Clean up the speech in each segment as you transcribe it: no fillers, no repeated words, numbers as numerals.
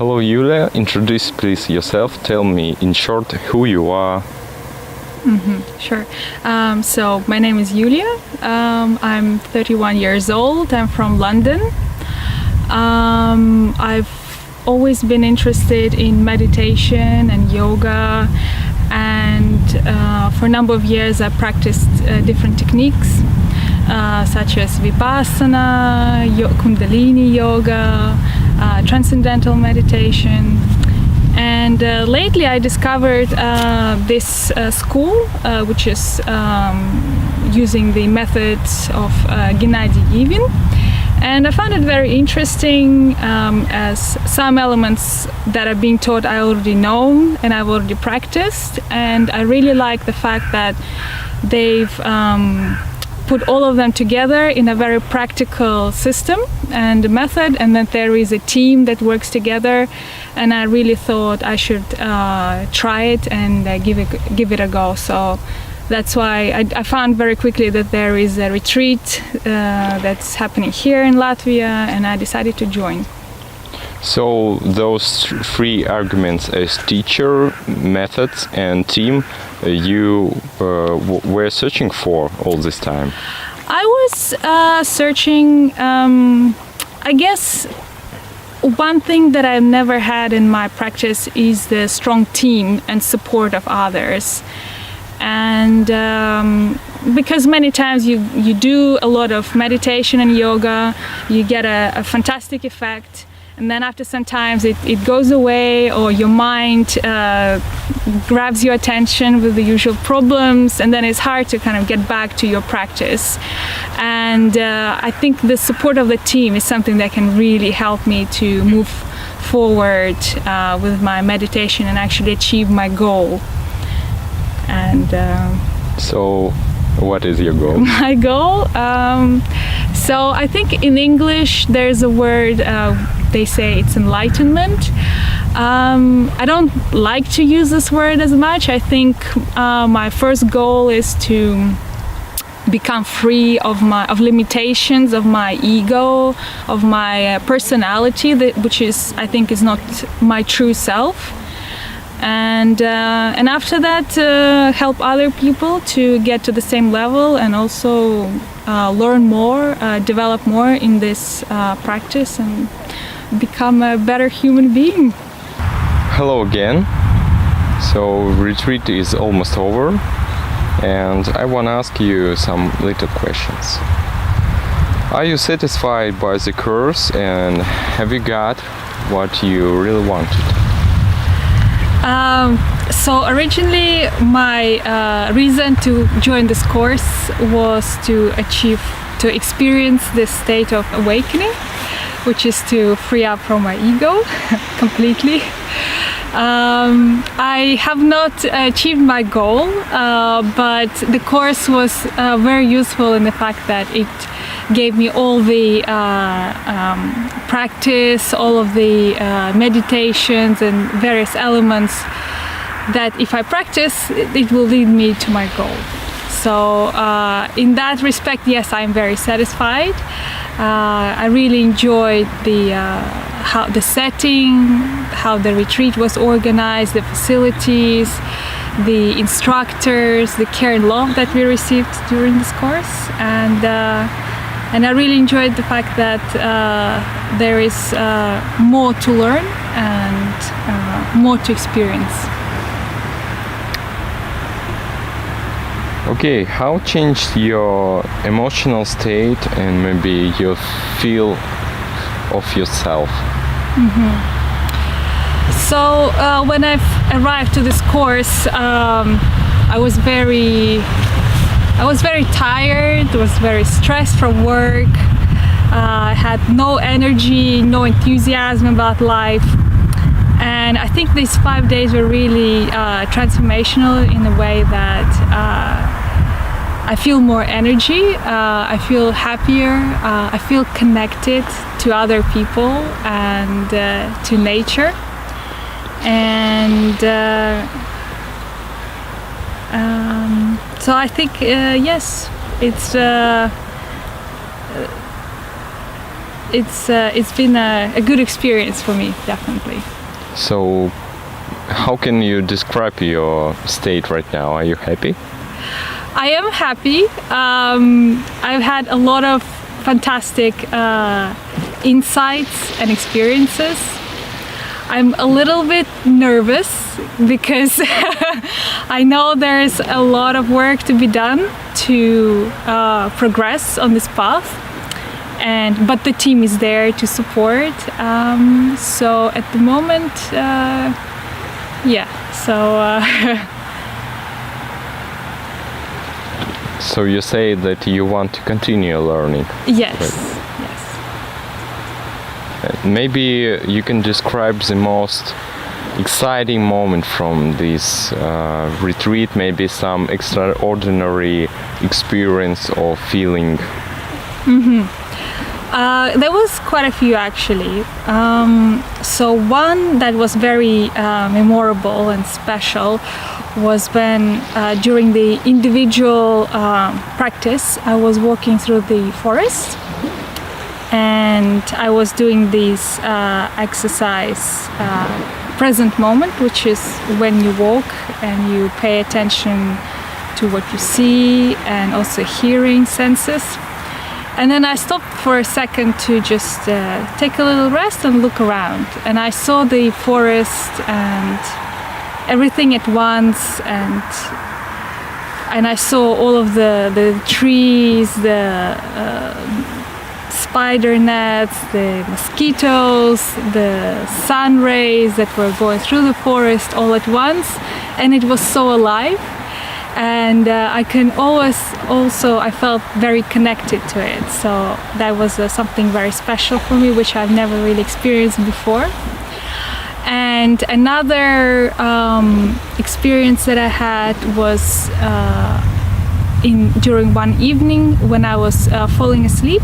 Hello Yulia, introduce please yourself. Tell me in short who you are. Sure. So my name is Yulia. I'm 31 years old. I'm from London. I've always been interested in meditation and yoga, and for a number of years I practiced different techniques such as Vipassana, Kundalini yoga, transcendental meditation. And lately I discovered this school which is using the methods of Genadi Guivin. And I found it very interesting as some elements that are being taught I already know and I've already practiced. And I really like the fact that they've put all of them together in a very practical system and method, and that there is a team that works together. And I really thought I should try it and give it a go. So that's why I found very quickly that there is a retreat that's happening here in Latvia, and I decided to join. So those three arguments as teacher, methods and team you were searching for all this time? I was searching, I guess one thing that I've never had in my practice is the strong team and support of others. And because many times you do a lot of meditation and yoga, you get a fantastic effect, and then after some times it goes away, or your mind grabs your attention with the usual problems, and then it's hard to kind of get back to your practice. And I think the support of the team is something that can really help me to move forward with my meditation and actually achieve my goal. And so what is your goal? My goal? So I think in English there's a word, they say it's enlightenment. I don't like to use this word as much. I think my first goal is to become free of limitations of my ego, of my personality, which is, I think, is not my true self. And after that, help other people to get to the same level, and also learn more, develop more in this practice, and become a better human being. Hello again. So retreat is almost over, and I want to ask you some little questions. Are you satisfied by the course, and have you got what you really wanted? So originally my reason to join this course was to experience this state of awakening, which is to free up from my ego completely. I have not achieved my goal, but the course was very useful in the fact that it gave me all the practice, all of the meditations and various elements that if I practice, it will lead me to my goal. So in that respect, yes, I'm very satisfied. I really enjoyed the setting, how the retreat was organized, the facilities, the instructors, the care and love that we received during this course, and I really enjoyed the fact that there is more to learn and more to experience. Okay, how changed your emotional state and maybe your feel of yourself? So when I've arrived to this course, I was very tired, was very stressed from work. I had no energy, no enthusiasm about life. And I think these 5 days were really transformational in a way that I feel more energy, I feel happier, I feel connected to other people and to nature. And so I think, yes, it's it's been a good experience for me, definitely. So, how can you describe your state right now? Are you happy? I am happy. I've had a lot of fantastic insights and experiences. I'm a little bit nervous because I know there's a lot of work to be done to progress on this path, but the team is there to support. So at the moment, So you say that you want to continue learning? Yes, right? yes. Maybe you can describe the most exciting moment from this retreat, maybe some extraordinary experience or feeling. There was quite a few actually. So one that was very memorable and special was when during the individual practice I was walking through the forest and I was doing this exercise present moment, which is when you walk and you pay attention to what you see and also hearing senses. And then I stopped for a second to just take a little rest and look around. And I saw the forest and everything at once, and I saw all of the trees, the spider nets, the mosquitoes, the sun rays that were going through the forest all at once, and it was so alive. And I felt very connected to it. So that was something very special for me, which I've never really experienced before. And another experience that I had was during one evening when I was falling asleep.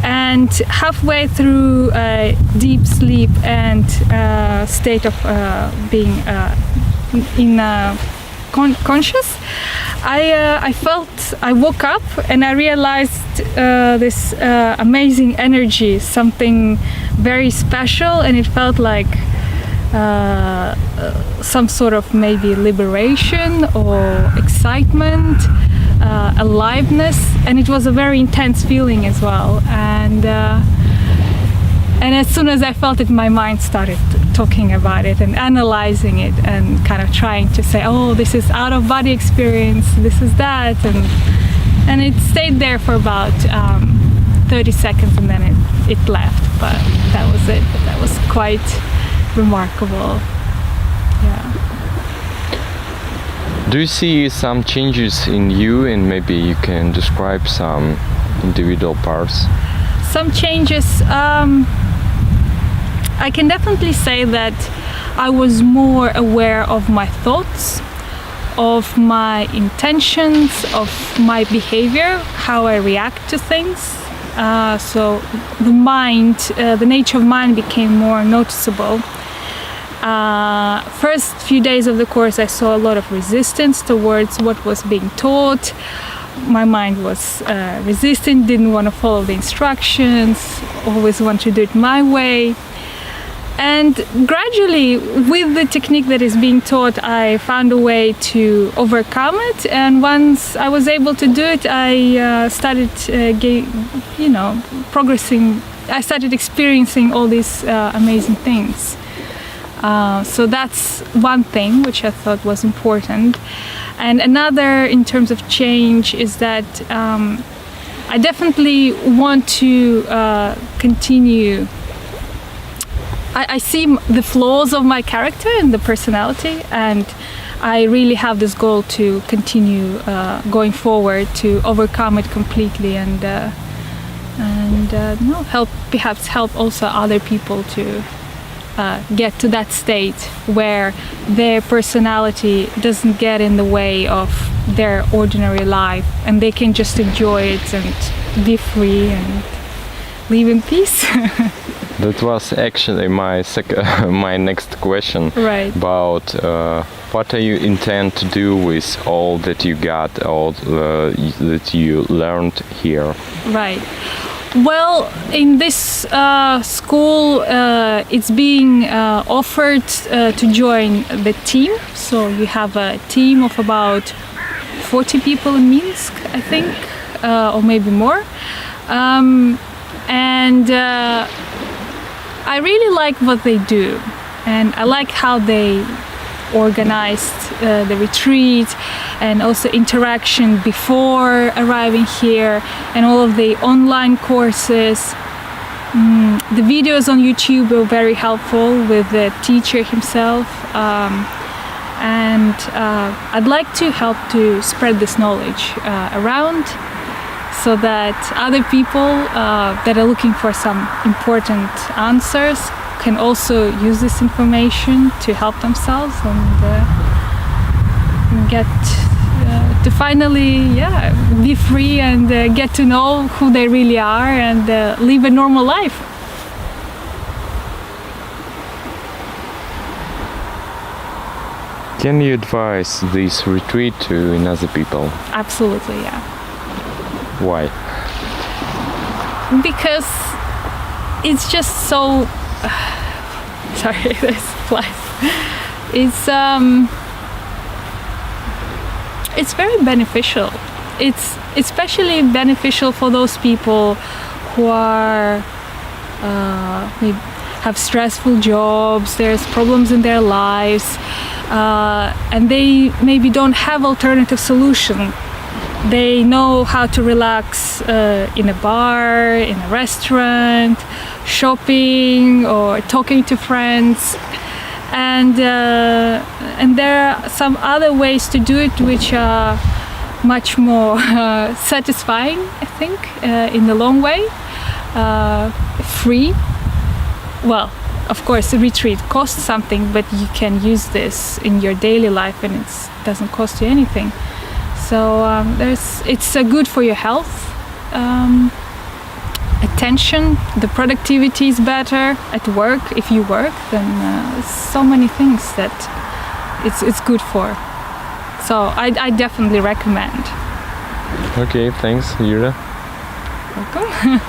And halfway through a deep sleep and state of being conscious, I woke up and I realized this amazing energy, something very special, and it felt like some sort of maybe liberation or excitement, aliveness, and it was a very intense feeling as well. And as soon as I felt it, my mind started talking about it and analyzing it and kind of trying to say, oh, this is out-of-body experience, this is that, and it stayed there for about 30 seconds and then it left. But that was it. But that was quite remarkable. Yeah. Do you see some changes in you, and maybe you can describe some individual parts? Some changes. I can definitely say that I was more aware of my thoughts, of my intentions, of my behavior, how I react to things. So the mind, the nature of mind became more noticeable. First few days of the course I saw a lot of resistance towards what was being taught. My mind was resistant, didn't want to follow the instructions, always want to do it my way. And gradually, with the technique that is being taught, I found a way to overcome it. And once I was able to do it, I started, progressing. I started experiencing all these amazing things. So that's one thing which I thought was important. And another, in terms of change, is that I definitely want to continue. I see the flaws of my character and the personality, and I really have this goal to continue going forward to overcome it completely and help also other people to get to that state where their personality doesn't get in the way of their ordinary life, and they can just enjoy it and be free and live in peace. That was actually my next question. Right. About what do you intend to do with all that you got, all that you learned here? Right. Well, in this school, it's being offered to join the team. So you have a team of about 40 people in Minsk, I think, or maybe more. And I really like what they do, and I like how they organized the retreat, and also interaction before arriving here, and all of the online courses. The videos on YouTube were very helpful with the teacher himself, and I'd like to help to spread this knowledge around, so that other people that are looking for some important answers can also use this information to help themselves and get to finally be free and get to know who they really are and live a normal life. Can you advise this retreat to another people? Absolutely, yeah. Why? Because it's just so sorry, there's flies. It's very beneficial. It's especially beneficial for those people who are maybe have stressful jobs, there's problems in their lives, and they maybe don't have alternative solution. They know how to relax in a bar, in a restaurant, shopping, or talking to friends, and there are some other ways to do it which are much more satisfying, I think, in the long way, free. Well, of course, a retreat costs something, but you can use this in your daily life, and it doesn't cost you anything. So it's good for your health, attention, the productivity is better at work. If you work, then so many things that it's good for. So I definitely recommend. Okay, thanks, Yulia. Welcome.